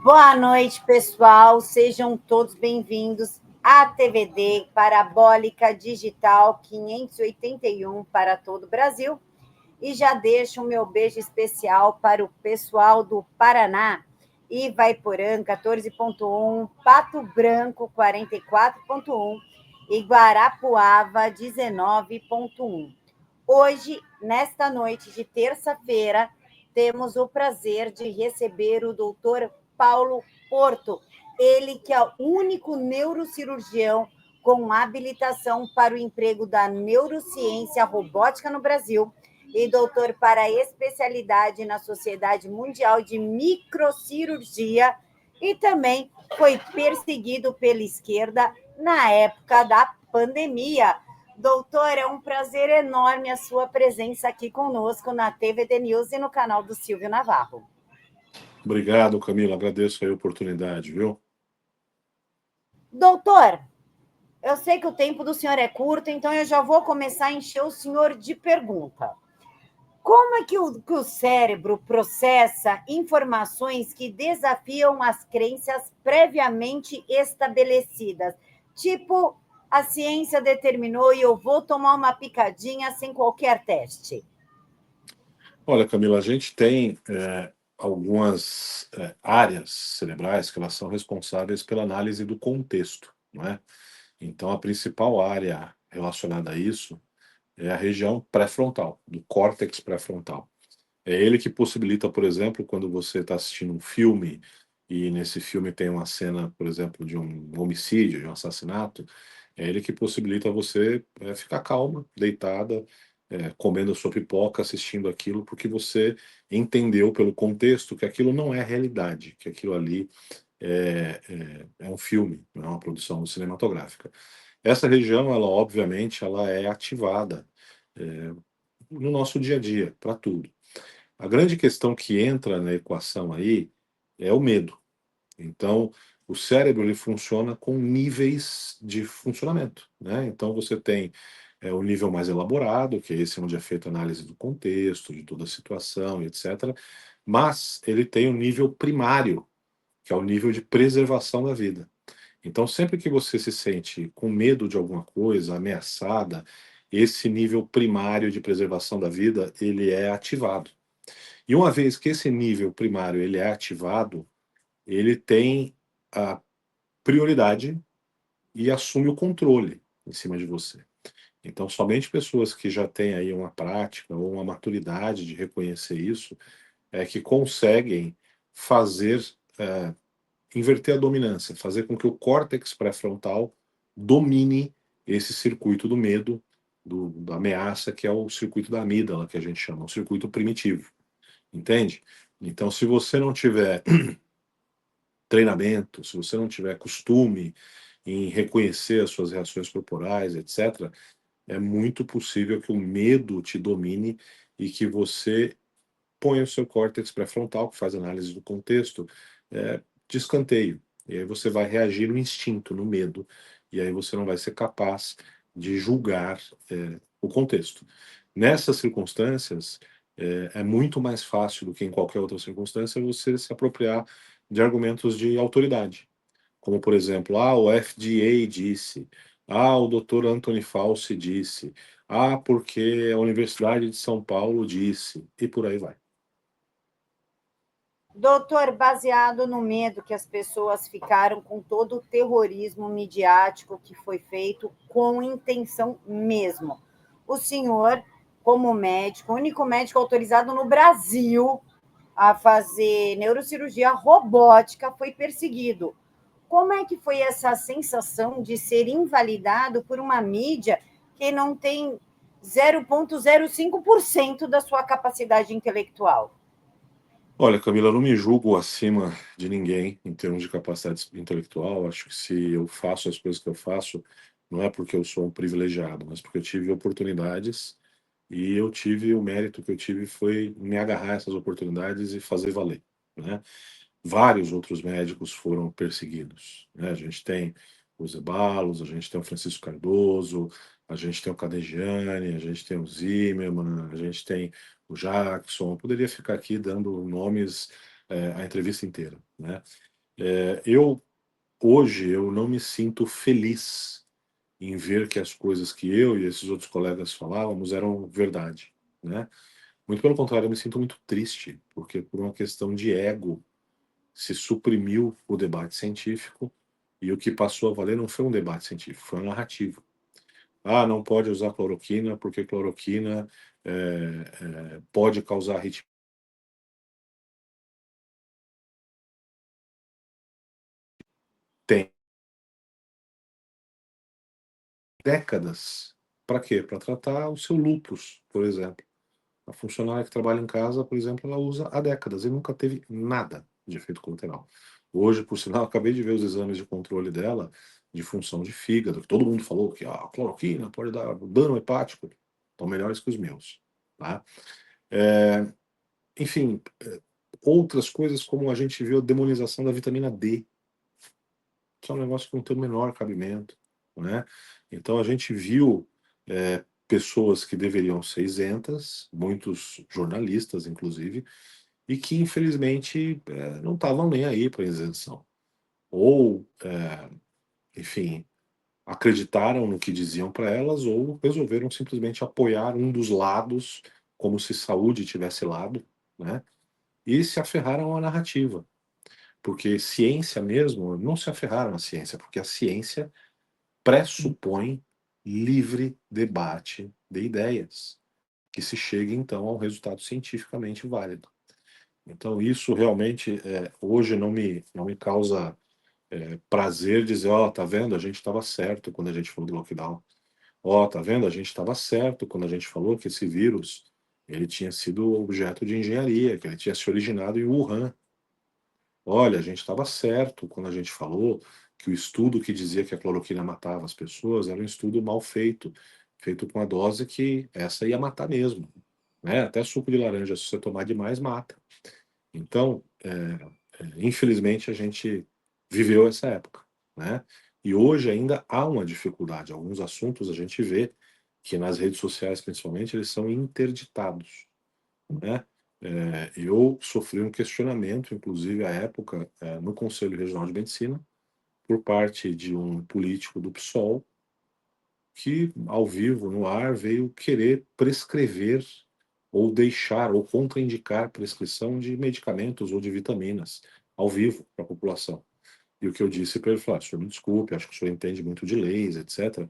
Boa noite, pessoal. Sejam todos bem-vindos à TVD Parabólica Digital 581 para todo o Brasil. E já deixo o meu beijo especial para o pessoal do Paraná, Ivaiporã 14.1, Pato Branco 44.1 e Guarapuava 19.1. Hoje, nesta noite de terça-feira, temos o prazer de receber o doutor Paulo Porto, ele que é o único neurocirurgião com habilitação para o emprego da neurociência robótica no Brasil e doutor para especialidade na Sociedade Mundial de Microcirurgia e também foi perseguido pela esquerda na época da pandemia. Doutor, é um prazer enorme a sua presença aqui conosco na TVD News e no canal do Silvio Navarro. Obrigado, Camila. Agradeço a oportunidade, viu? Doutor, eu sei que o tempo do senhor é curto, então eu já vou começar a encher o senhor de pergunta. Como é que o cérebro processa informações que desafiam as crenças previamente estabelecidas? Tipo, a ciência determinou e eu vou tomar uma picadinha sem qualquer teste. Olha, Camila, a gente tem algumas áreas cerebrais que elas são responsáveis pela análise do contexto, não é? Então, a principal área relacionada a isso é a região pré-frontal, do córtex pré-frontal. É ele que possibilita, por exemplo, quando você está assistindo um filme e nesse filme tem uma cena, por exemplo, de um homicídio, de um assassinato, é ele que possibilita você ficar calma, deitada, comendo a sua pipoca, assistindo aquilo, porque você entendeu pelo contexto que aquilo não é realidade, que aquilo ali é um filme, não é uma produção cinematográfica. Essa região, ela obviamente, ela é ativada no nosso dia a dia, para tudo. A grande questão que entra na equação aí é o medo. Então, o cérebro ele funciona com níveis de funcionamento, né? Então, você tem o nível mais elaborado, que é esse onde é feita a análise do contexto, de toda a situação, etc. Mas ele tem o nível primário, que é o nível de preservação da vida. Então, sempre que você se sente com medo de alguma coisa, ameaçada, esse nível primário de preservação da vida, ele é ativado. E uma vez que esse nível primário ele é ativado, ele tem a prioridade e assume o controle em cima de você. Então, somente pessoas que já têm aí uma prática ou uma maturidade de reconhecer isso é que conseguem fazer, inverter a dominância, fazer com que o córtex pré-frontal domine esse circuito do medo, da ameaça, que é o circuito da amígdala, que a gente chama, o circuito primitivo. Entende? Então, se você não tiver treinamento, se você não tiver costume em reconhecer as suas reações corporais, etc., é muito possível que o medo te domine e que você ponha o seu córtex pré-frontal, que faz análise do contexto, de escanteio. E aí você vai reagir no instinto, no medo, e aí você não vai ser capaz de julgar o contexto. Nessas circunstâncias, é muito mais fácil do que em qualquer outra circunstância você se apropriar de argumentos de autoridade. Como, por exemplo, o FDA disse, o Dr. Anthony Fauci disse, porque a Universidade de São Paulo disse, e por aí vai. Doutor, baseado no medo que as pessoas ficaram com todo o terrorismo midiático que foi feito com intenção mesmo. O senhor, como médico, o único médico autorizado no Brasil a fazer neurocirurgia robótica, foi perseguido. Como é que foi essa sensação de ser invalidado por uma mídia que não tem 0,05% da sua capacidade intelectual? Olha, Camila, eu não me julgo acima de ninguém em termos de capacidade intelectual. Acho que se eu faço as coisas que eu faço, não é porque eu sou um privilegiado, mas porque eu tive oportunidades e eu tive o mérito que eu tive foi me agarrar a essas oportunidades e fazer valer, né? Vários outros médicos foram perseguidos, né? A gente tem o Zeballos, a gente tem o Francisco Cardoso, a gente tem o Cadegiani, a gente tem o Zimmermann, a gente tem o Jackson. Eu poderia ficar aqui dando nomes a entrevista inteira, né? Hoje eu não me sinto feliz em ver que as coisas que eu e esses outros colegas falávamos eram verdade, né? Muito pelo contrário, eu me sinto muito triste, porque por uma questão de ego se suprimiu o debate científico e o que passou a valer não foi um debate científico, foi uma narrativa. Ah, não pode usar cloroquina porque cloroquina pode causar arritmia. Tem décadas. Para quê? Para tratar o seu lúpus, por exemplo. A funcionária que trabalha em casa, por exemplo, ela usa há décadas e nunca teve nada de efeito colateral. Hoje, por sinal, acabei de ver os exames de controle dela de função de fígado, que todo mundo falou que a cloroquina pode dar dano hepático. Estão melhores que os meus. Tá? É, enfim, outras coisas como a gente viu a demonização da vitamina D, que é um negócio que não tem o menor cabimento, né? Então a gente viu pessoas que deveriam ser isentas, muitos jornalistas, inclusive, e que infelizmente não estavam nem aí para a isenção. Ou, enfim, acreditaram no que diziam para elas, ou resolveram simplesmente apoiar um dos lados, como se saúde tivesse lado, né? E se aferraram à narrativa. Porque ciência mesmo, não se aferraram à ciência, porque a ciência pressupõe livre debate de ideias, que se chegue então a um resultado cientificamente válido. Então isso realmente hoje não me causa prazer dizer, ó, tá vendo, a gente estava certo quando a gente falou do lockdown. Ó, tá vendo, a gente estava certo quando a gente falou que esse vírus ele tinha sido objeto de engenharia, que ele tinha se originado em Wuhan. Olha, a gente estava certo quando a gente falou que o estudo que dizia que a cloroquina matava as pessoas era um estudo mal feito, feito com a dose que essa ia matar mesmo, né? Até suco de laranja, se você tomar demais, mata. Então, infelizmente, a gente viveu essa época, né? E hoje ainda há uma dificuldade. Alguns assuntos a gente vê que nas redes sociais, principalmente, eles são interditados, né? Eu sofri um questionamento, inclusive à época, no Conselho Regional de Medicina, por parte de um político do PSOL, que, ao vivo, no ar, veio querer prescrever ou deixar ou contraindicar prescrição de medicamentos ou de vitaminas ao vivo para a população. E o que eu disse para ele foi: senhor, me desculpe, acho que o senhor entende muito de leis, etc.,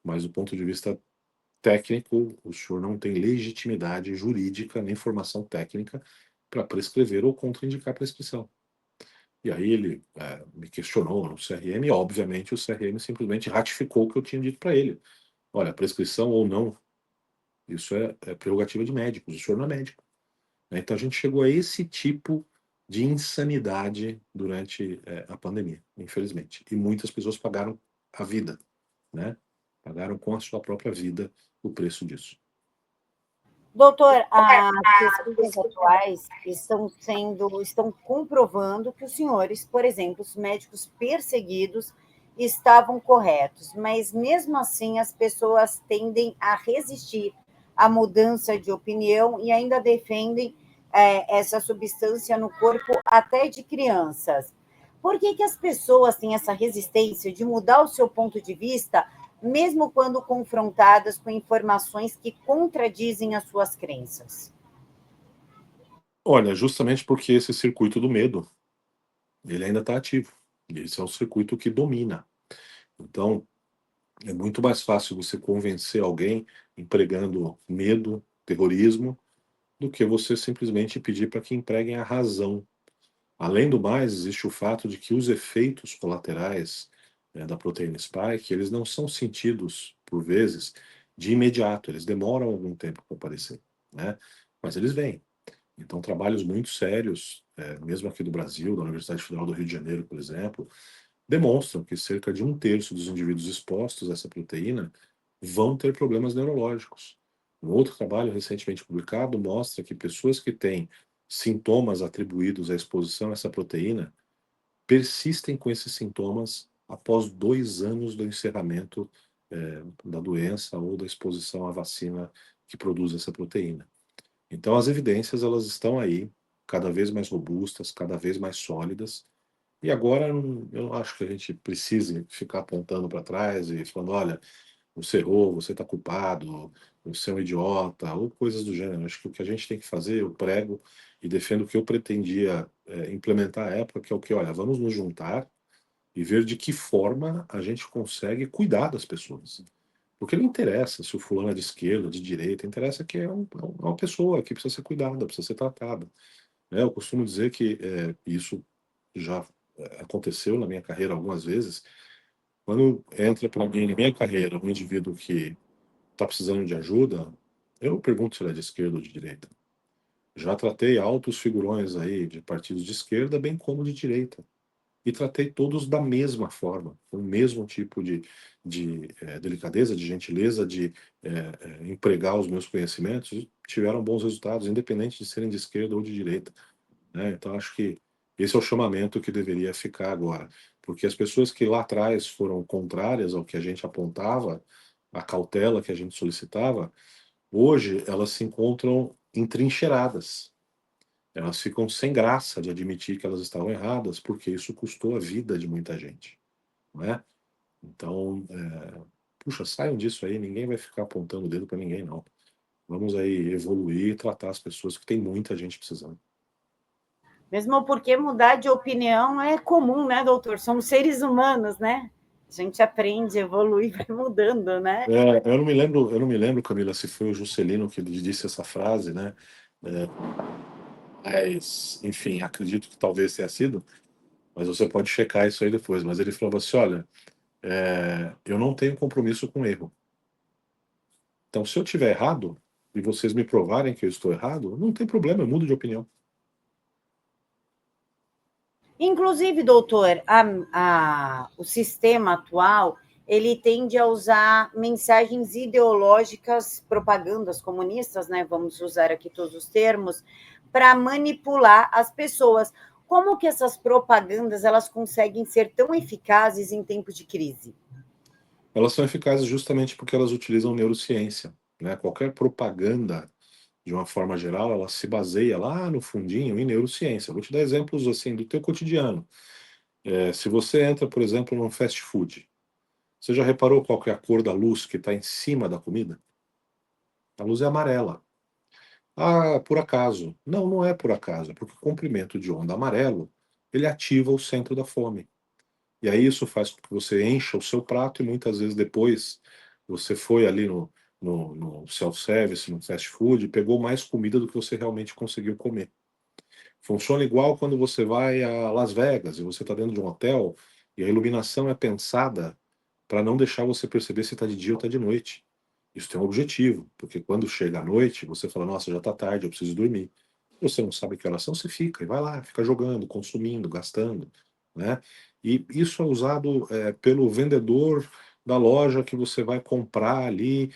mas do ponto de vista técnico, o senhor não tem legitimidade jurídica nem formação técnica para prescrever ou contraindicar a prescrição. E aí ele me questionou no CRM e, obviamente, o CRM simplesmente ratificou o que eu tinha dito para ele. Olha, prescrição ou não, isso é prerrogativa de médicos, o senhor não é médico. Né? Então a gente chegou a esse tipo de insanidade durante a pandemia, infelizmente. E muitas pessoas pagaram a vida, né? Pagaram com a sua própria vida o preço disso. Doutor, as pesquisas atuais estão comprovando que os senhores, por exemplo, os médicos perseguidos, estavam corretos, mas mesmo assim as pessoas tendem a resistir à mudança de opinião e ainda defendem essa substância no corpo até de crianças. Por que as pessoas têm essa resistência de mudar o seu ponto de vista mesmo quando confrontadas com informações que contradizem as suas crenças? Olha, justamente porque esse circuito do medo, ele ainda está ativo. E esse é um circuito que domina. Então, é muito mais fácil você convencer alguém empregando medo, terrorismo, do que você simplesmente pedir para que empreguem a razão. Além do mais, existe o fato de que os efeitos colaterais da proteína spike, eles não são sentidos, por vezes, de imediato. Eles demoram algum tempo para aparecer, né? Mas eles vêm. Então, trabalhos muito sérios, mesmo aqui do Brasil, da Universidade Federal do Rio de Janeiro, por exemplo, demonstram que cerca de um terço dos indivíduos expostos a essa proteína vão ter problemas neurológicos. Um outro trabalho recentemente publicado mostra que pessoas que têm sintomas atribuídos à exposição a essa proteína persistem com esses sintomas após 2 anos do encerramento da doença ou da exposição à vacina que produz essa proteína. Então, as evidências elas estão aí, cada vez mais robustas, cada vez mais sólidas, E agora eu não acho que a gente precise ficar apontando para trás e falando, olha, você errou, você está culpado, você é um idiota, ou coisas do gênero. Acho que o que a gente tem que fazer, eu prego e defendo o que eu pretendia implementar à época, que é o que, olha, vamos nos juntar e ver de que forma a gente consegue cuidar das pessoas. Porque não interessa se o fulano é de esquerda, de direita, interessa que é uma pessoa que precisa ser cuidada, precisa ser tratada. Né? Eu costumo dizer que isso já aconteceu na minha carreira algumas vezes. Quando entra para mim, na minha carreira, um indivíduo que está precisando de ajuda, eu não pergunto se ele é de esquerda ou de direita. Já tratei altos figurões aí de partidos de esquerda, bem como de direita. E tratei todos da mesma forma, com o mesmo tipo de delicadeza, de gentileza, de empregar os meus conhecimentos, e tiveram bons resultados, independente de serem de esquerda ou de direita. Né? Então, acho que esse é o chamamento que deveria ficar agora. Porque as pessoas que lá atrás foram contrárias ao que a gente apontava, a cautela que a gente solicitava, hoje elas se encontram entrincheiradas. Elas ficam sem graça de admitir que elas estavam erradas, porque isso custou a vida de muita gente. Não é? Então, puxa, saiam disso aí, ninguém vai ficar apontando o dedo para ninguém, não. Vamos aí evoluir e tratar as pessoas, que tem muita gente precisando. Mesmo porque mudar de opinião é comum, né, doutor? Somos seres humanos, né? A gente aprende, evolui, vai mudando, né? Eu não me lembro, Camila, se foi o Juscelino que disse essa frase, né? É, mas, enfim, acredito que talvez tenha sido, mas você pode checar isso aí depois. Mas ele falou assim: olha, eu não tenho compromisso com erro. Então, se eu tiver errado e vocês me provarem que eu estou errado, não tem problema, eu mudo de opinião. Inclusive, doutor, o sistema atual ele tende a usar mensagens ideológicas, propagandas comunistas, né? Vamos usar aqui todos os termos, para manipular as pessoas. Como que essas propagandas elas conseguem ser tão eficazes em tempos de crise? Elas são eficazes justamente porque elas utilizam neurociência. Né? Qualquer propaganda, de uma forma geral, ela se baseia lá no fundinho em neurociência. Eu vou te dar exemplos assim do teu cotidiano. Se você entra, por exemplo, num fast food, você já reparou qual que é a cor da luz que está em cima da comida? A luz é amarela. Ah, por acaso. Não, não é por acaso, é porque o comprimento de onda amarelo, ele ativa o centro da fome. E aí isso faz com que você encha o seu prato e muitas vezes depois você foi ali no self-service, no fast food, e pegou mais comida do que você realmente conseguiu comer. Funciona igual quando você vai a Las Vegas e você está dentro de um hotel e a iluminação é pensada para não deixar você perceber se está de dia ou está de noite. Isso tem um objetivo, porque quando chega a noite, você fala, nossa, já está tarde, eu preciso dormir. Você não sabe que horas são, você fica, e vai lá, fica jogando, consumindo, gastando, né? E isso é usado pelo vendedor da loja que você vai comprar ali.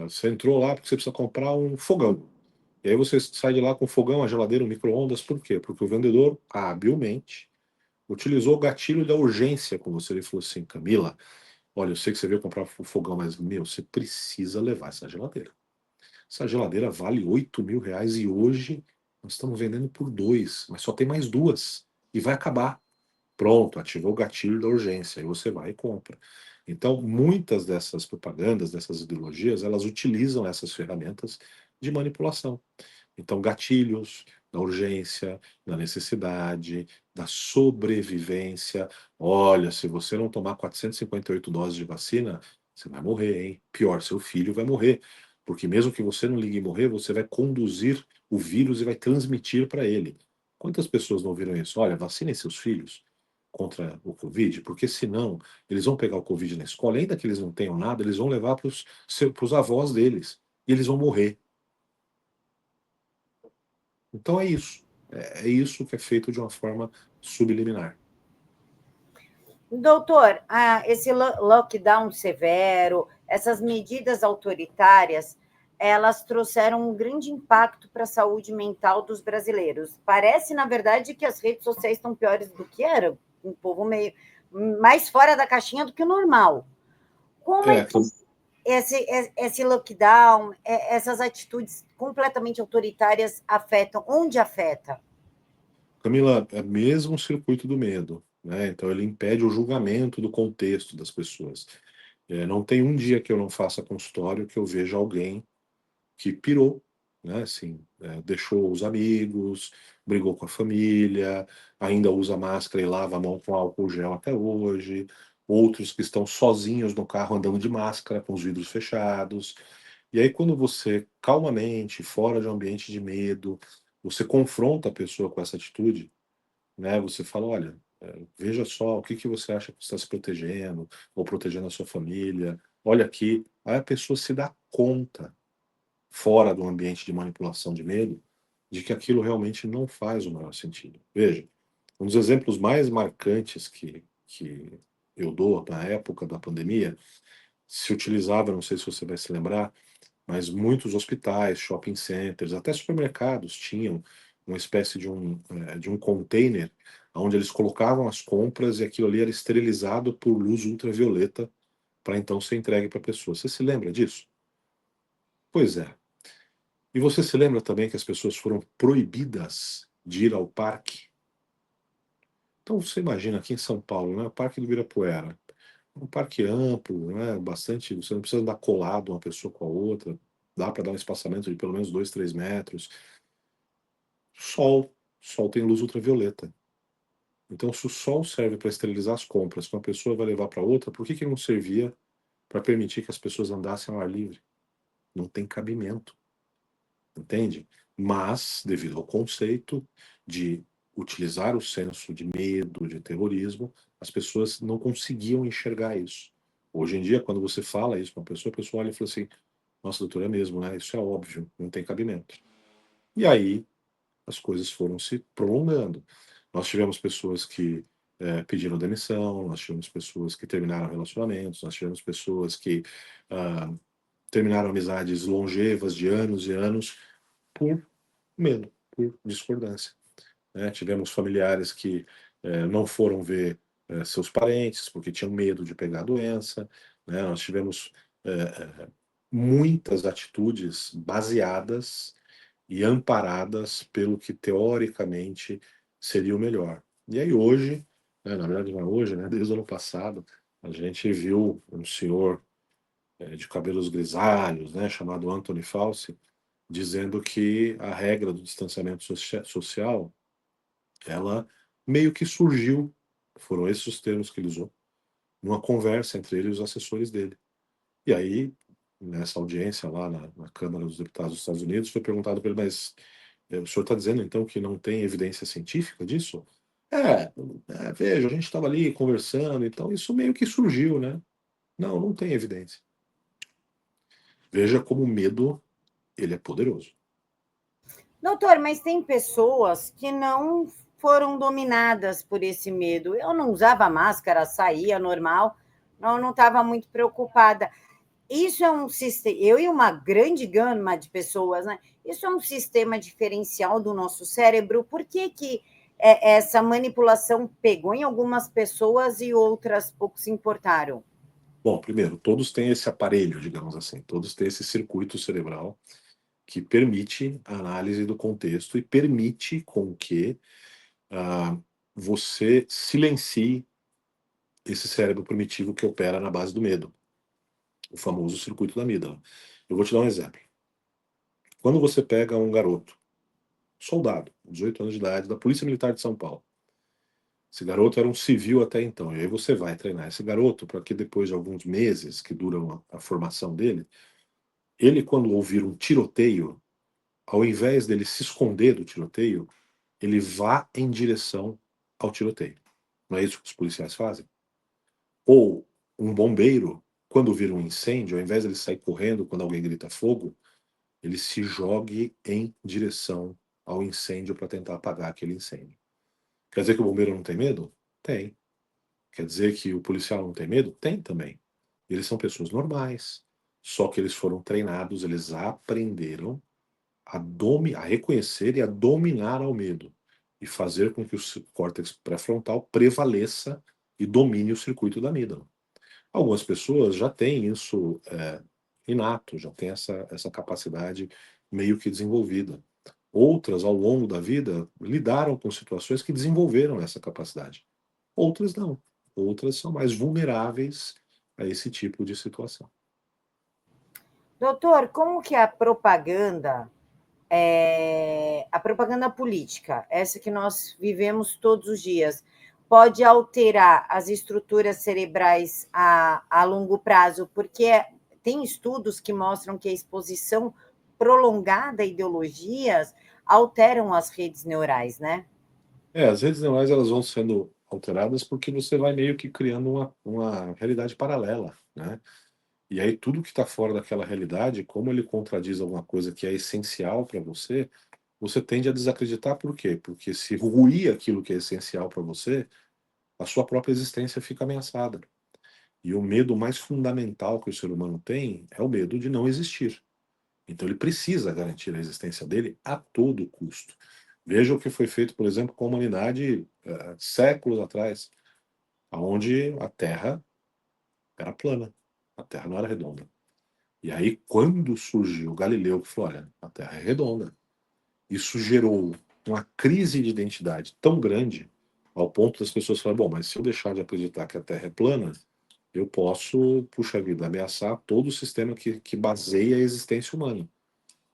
Você entrou lá porque você precisa comprar um fogão. E aí você sai de lá com fogão, a geladeira, o micro-ondas. Por quê? Porque o vendedor, habilmente, utilizou o gatilho da urgência com você. Ele falou assim, Camila, olha, eu sei que você veio comprar o fogão, mas, meu, você precisa levar essa geladeira. Essa geladeira vale R$ 8.000 e hoje nós estamos vendendo por dois, mas só tem mais duas. E vai acabar. Pronto, ativou o gatilho da urgência. Aí você vai e compra. Então, muitas dessas propagandas, dessas ideologias, elas utilizam essas ferramentas de manipulação. Então, gatilhos da urgência, da necessidade, da sobrevivência. Olha, se você não tomar 458 doses de vacina, você vai morrer, hein? Pior, seu filho vai morrer. Porque mesmo que você não ligue e morrer, você vai conduzir o vírus e vai transmitir para ele. Quantas pessoas não viram isso? Olha, vacinem seus filhos contra o Covid, porque senão eles vão pegar o Covid na escola, ainda que eles não tenham nada, eles vão levar para os avós deles e eles vão morrer. Então é isso. É isso que é feito de uma forma subliminar. Doutor, esse lockdown severo, essas medidas autoritárias, elas trouxeram um grande impacto para a saúde mental dos brasileiros. Parece, na verdade, que as redes sociais estão piores do que era, um povo meio mais fora da caixinha do que o normal. Como é É, que esse lockdown, essas atitudes completamente autoritárias afetam? Onde afeta? Camila, é mesmo o circuito do medo, né? Então ele impede o julgamento do contexto das pessoas. Não tem um dia que eu não faça consultório que eu veja alguém que pirou, né? Assim, deixou os amigos, brigou com a família, ainda usa máscara e lava a mão com álcool gel até hoje. Outros que estão sozinhos no carro andando de máscara, com os vidros fechados. E aí, quando você, calmamente, fora de um ambiente de medo, você confronta a pessoa com essa atitude, né? Você fala, olha, veja só, o que que você acha que você está se protegendo, ou protegendo a sua família? Olha aqui. Aí a pessoa se dá conta, fora do ambiente de manipulação de medo, de que aquilo realmente não faz o maior sentido. Veja, um dos exemplos mais marcantes que eu dou na época da pandemia, se utilizava, não sei se você vai se lembrar, mas muitos hospitais, shopping centers, até supermercados tinham uma espécie de um container onde eles colocavam as compras e aquilo ali era esterilizado por luz ultravioleta para então ser entregue para a pessoa. Você se lembra disso? Pois é. E você se lembra também que as pessoas foram proibidas de ir ao parque? Então você imagina aqui em São Paulo, né, o Parque do Ibirapuera, um parque amplo, né, bastante, você não precisa andar colado uma pessoa com a outra, dá para dar um espaçamento de pelo menos 2, 3 metros. Sol, sol tem luz ultravioleta. Então, se o sol serve para esterilizar as compras que uma pessoa vai levar para outra, por que que não servia para permitir que as pessoas andassem ao ar livre? Não tem cabimento. Entende? Mas, devido ao conceito de utilizar o senso de medo, de terrorismo, as pessoas não conseguiam enxergar isso. Hoje em dia, quando você fala isso para uma pessoa, a pessoa olha e fala assim: nossa, doutor, é mesmo, né? Isso é óbvio, não tem cabimento. E aí as coisas foram se prolongando. Nós tivemos pessoas que pediram demissão, nós tivemos pessoas que terminaram relacionamentos, nós tivemos pessoas que ah, terminaram amizades longevas de anos e anos por medo, por discordância, né? Tivemos familiares que não foram ver seus parentes porque tinham medo de pegar a doença, né? Nós tivemos muitas atitudes baseadas e amparadas pelo que teoricamente seria o melhor. E aí hoje, né, na verdade não é hoje, né, desde o ano passado, a gente viu um senhor de cabelos grisalhos, né, chamado Anthony Fauci, dizendo que a regra do distanciamento social, ela meio que surgiu, foram esses os termos que ele usou, numa conversa entre ele e os assessores dele. E aí, nessa audiência lá na Câmara dos Deputados dos Estados Unidos, foi perguntado para ele, mas o senhor está dizendo então que não tem evidência científica disso? Veja, a gente estava ali conversando, então isso meio que surgiu, né? Não, não tem evidência. Veja como o medo, ele é poderoso. Doutor, mas tem pessoas que não foram dominadas por esse medo. Eu não usava máscara, saía normal, não estava muito preocupada. Isso é um sistema, eu e uma grande gama de pessoas, né? Isso é um sistema diferencial do nosso cérebro. Por que que essa manipulação pegou em algumas pessoas e outras pouco se importaram? Bom, primeiro, todos têm esse aparelho, digamos assim, todos têm esse circuito cerebral que permite a análise do contexto e permite com que ah, você silencie esse cérebro primitivo que opera na base do medo, o famoso circuito da amígdala. Eu vou te dar um exemplo. Quando você pega um garoto, soldado, 18 anos de idade, da Polícia Militar de São Paulo, esse garoto era um civil até então, e aí você vai treinar esse garoto para que depois de alguns meses que duram a formação dele, ele, quando ouvir um tiroteio, ao invés dele se esconder do tiroteio, ele vá em direção ao tiroteio. Não é isso que os policiais fazem? Ou um bombeiro, quando vira um incêndio, ao invés de ele sair correndo quando alguém grita fogo, ele se jogue em direção ao incêndio para tentar apagar aquele incêndio. Quer dizer que o bombeiro não tem medo? Tem. Quer dizer que o policial não tem medo? Tem também. Eles são pessoas normais, só que eles foram treinados, eles aprenderam a reconhecer e a dominar ao medo e fazer com que o córtex pré-frontal prevaleça e domine o circuito da amígdala. Algumas pessoas já têm isso inato, já têm essa capacidade meio que desenvolvida. Outras, ao longo da vida, lidaram com situações que desenvolveram essa capacidade. Outras não. Outras são mais vulneráveis a esse tipo de situação. Doutor, como que a propaganda política, essa que nós vivemos todos os dias, pode alterar as estruturas cerebrais a longo prazo? Porque tem estudos que mostram que a exposição prolongada a ideologias alteram as redes neurais, né? As redes neurais elas vão sendo alteradas porque você vai meio que criando uma realidade paralela, né? E aí tudo que está fora daquela realidade, como ele contradiz alguma coisa que é essencial para você, você tende a desacreditar. Por quê? Porque se ruir aquilo que é essencial para você, a sua própria existência fica ameaçada. E o medo mais fundamental que o ser humano tem é o medo de não existir. Então ele precisa garantir a existência dele a todo custo. Veja o que foi feito, por exemplo, com a humanidade séculos atrás, onde a Terra era plana, a Terra não era redonda. E aí, quando surgiu Galileu, que falou: olha, a Terra é redonda, isso gerou uma crise de identidade tão grande, ao ponto das pessoas falarem: bom, mas se eu deixar de acreditar que a Terra é plana, eu posso, puxa vida, ameaçar todo o sistema que baseia a existência humana.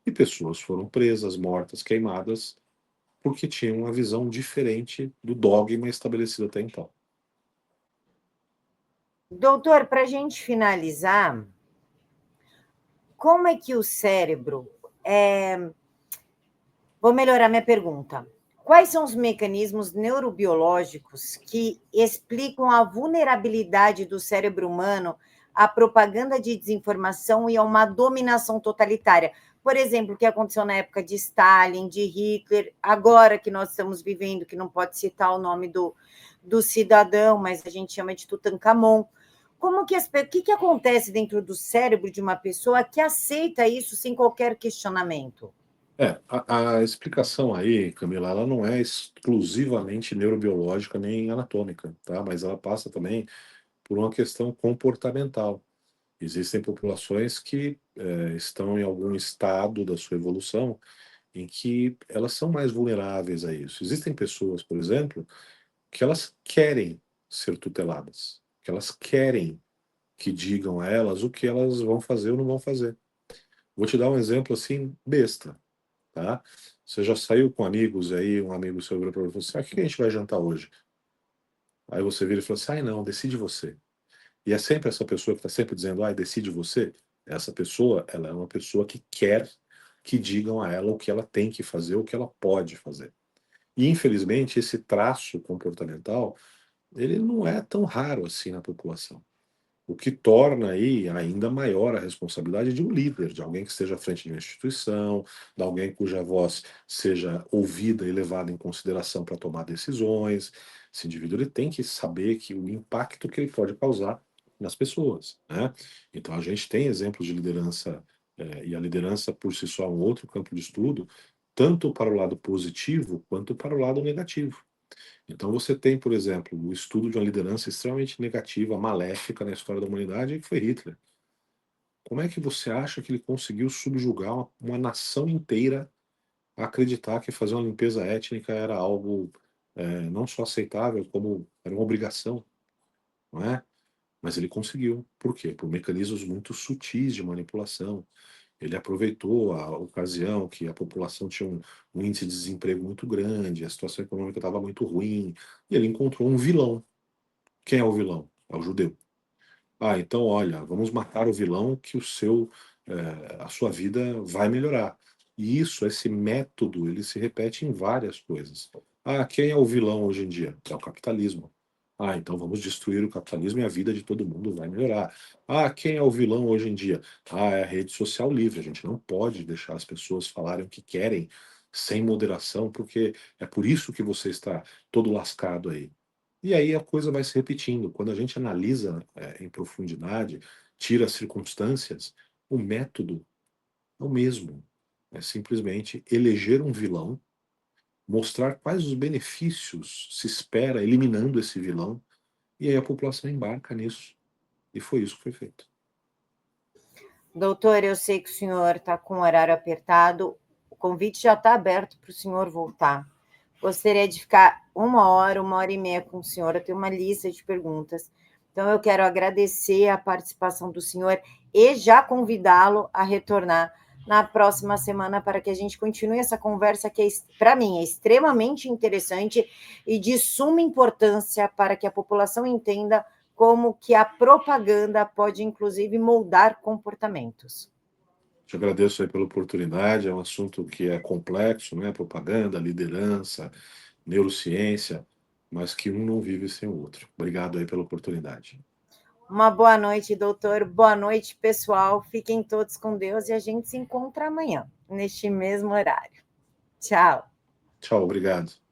E pessoas foram presas, mortas, queimadas, porque tinham uma visão diferente do dogma estabelecido até então. Doutor, para a gente finalizar, como é que o cérebro Vou melhorar minha pergunta. Quais são os mecanismos neurobiológicos que explicam a vulnerabilidade do cérebro humano à propaganda de desinformação e a uma dominação totalitária? Por exemplo, o que aconteceu na época de Stalin, de Hitler, agora que nós estamos vivendo, que não pode citar o nome do cidadão, mas a gente chama de Tutankhamon. O que acontece dentro do cérebro de uma pessoa que aceita isso sem qualquer questionamento? A explicação aí, Camila, ela não é exclusivamente neurobiológica nem anatômica, tá? Mas ela passa também por uma questão comportamental. Existem populações que estão em algum estado da sua evolução em que elas são mais vulneráveis a isso. Existem pessoas, por exemplo, que elas querem ser tuteladas, que elas querem que digam a elas o que elas vão fazer ou não vão fazer. Vou te dar um exemplo assim, besta, tá? Você já saiu com amigos aí, um amigo seu virou para você e falou assim: o que a gente vai jantar hoje? Aí você vira e fala assim: ai não, decide você. E é sempre essa pessoa que está sempre dizendo: ai, decide você. Essa pessoa, ela é uma pessoa que quer que digam a ela o que ela tem que fazer, o que ela pode fazer. E infelizmente esse traço comportamental, ele não é tão raro assim na população. O que torna aí ainda maior a responsabilidade de um líder, de alguém que esteja à frente de uma instituição, de alguém cuja voz seja ouvida e levada em consideração para tomar decisões. Esse indivíduo ele tem que saber que o impacto que ele pode causar nas pessoas, né? Então a gente tem exemplos de liderança, e a liderança por si só é um outro campo de estudo, tanto para o lado positivo quanto para o lado negativo. Então você tem, por exemplo, o estudo de uma liderança extremamente negativa, maléfica na história da humanidade, que foi Hitler. Como é que você acha que ele conseguiu subjugar uma nação inteira a acreditar que fazer uma limpeza étnica era algo não só aceitável, como era uma obrigação, não é? Mas ele conseguiu. Por quê? Por mecanismos muito sutis de manipulação. Ele aproveitou a ocasião que a população tinha um índice de desemprego muito grande, a situação econômica estava muito ruim, e ele encontrou um vilão. Quem é o vilão? É o judeu. Ah, então olha, vamos matar o vilão que a sua vida vai melhorar. E isso, esse método, ele se repete em várias coisas. Ah, quem é o vilão hoje em dia? É o capitalismo. Ah, então vamos destruir o capitalismo e a vida de todo mundo vai melhorar. Ah, quem é o vilão hoje em dia? Ah, é a rede social livre. A gente não pode deixar as pessoas falarem o que querem sem moderação, porque é por isso que você está todo lascado aí. E aí a coisa vai se repetindo. Quando a gente analisa em profundidade, tira as circunstâncias, o método é o mesmo. É simplesmente eleger um vilão, mostrar quais os benefícios se espera eliminando esse vilão, e aí a população embarca nisso. E foi isso que foi feito. Doutor, eu sei que o senhor está com o horário apertado. convite já está aberto para o senhor voltar. Gostaria de ficar 1 hora e meia com o senhor. Eu tenho uma lista de perguntas. Então, eu quero agradecer a participação do senhor e já convidá-lo a retornar na próxima semana para que a gente continue essa conversa que, para mim, é extremamente interessante e de suma importância para que a população entenda como que a propaganda pode, inclusive, moldar comportamentos. Te agradeço aí pela oportunidade, é um assunto que é complexo, né? Propaganda, liderança, neurociência, mas que um não vive sem o outro. Obrigado aí pela oportunidade. Uma boa noite, doutor. Boa noite, pessoal. Fiquem todos com Deus e a gente se encontra amanhã, neste mesmo horário. Tchau. Tchau, obrigado.